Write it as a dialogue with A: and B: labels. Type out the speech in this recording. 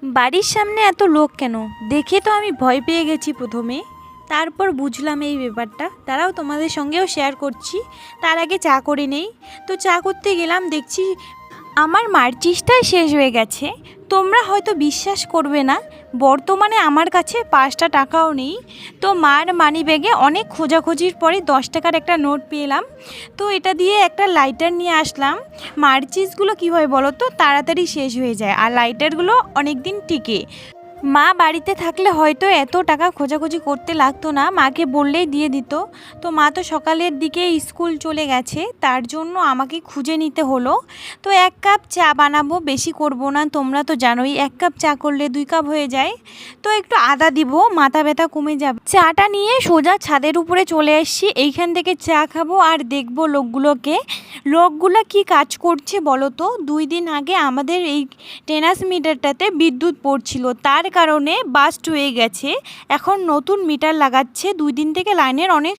A: বাড়ির সামনে এত লোক কেন? দেখে তো আমি ভয় পেয়ে গেছি প্রথমে। তারপর বুঝলাম এই ব্যাপারটা। তারাও তোমাদের সঙ্গেও শেয়ার করছি। তার আগে চা করে নেই। তো চা করতে গেলাম, দেখছি আমার মার্চিসটাই শেষ হয়ে গেছে। তোমরা হয়তো বিশ্বাস করবে না, বর্তমানে আমার কাছে 5টা টাকাও নেই। তো মার মানিব্যাগে অনেক খোঁজাখুঁজির পরে 10 টাকার একটা নোট পেলাম। তো এটা দিয়ে একটা লাইটার নিয়ে আসলাম। মার্চিসগুলো কী হয় বলো তো, তাড়াতাড়ি শেষ হয়ে যায়, আর লাইটারগুলো অনেক দিন টিকে। মা বাড়িতে থাকলে হয়তো এত টাকা খোঁজাখুঁজি করতে লাগতো না, মাকে বললেই দিয়ে দিত। তো মা তো সকালের দিকে স্কুল চলে গেছে, তার জন্য আমাকে খুঁজে নিতে হলো। তো 1 কাপ চা বানাবো, বেশি করব না, তোমরা তো জানোই 1 কাপ চা করলে 2 কাপ হয়ে যায়। তো একটু আদা দিব, মাথা ব্যথা কমে যাবে। চাটা নিয়ে সোজা ছাদের উপরে চলে এসেছি। এইখান থেকে চা খাবো আর দেখবো লোকগুলো কি কাজ করছে বলো তো। 2 দিন আগে আমাদের এই ট্রান্সমিটারটাতে বিদ্যুৎ পড়ছিল, তার কারণে বাস্ট হয়ে গেছে। এখন নতুন মিটার লাগাচ্ছে, 2 দিন থেকে লাইনের অনেক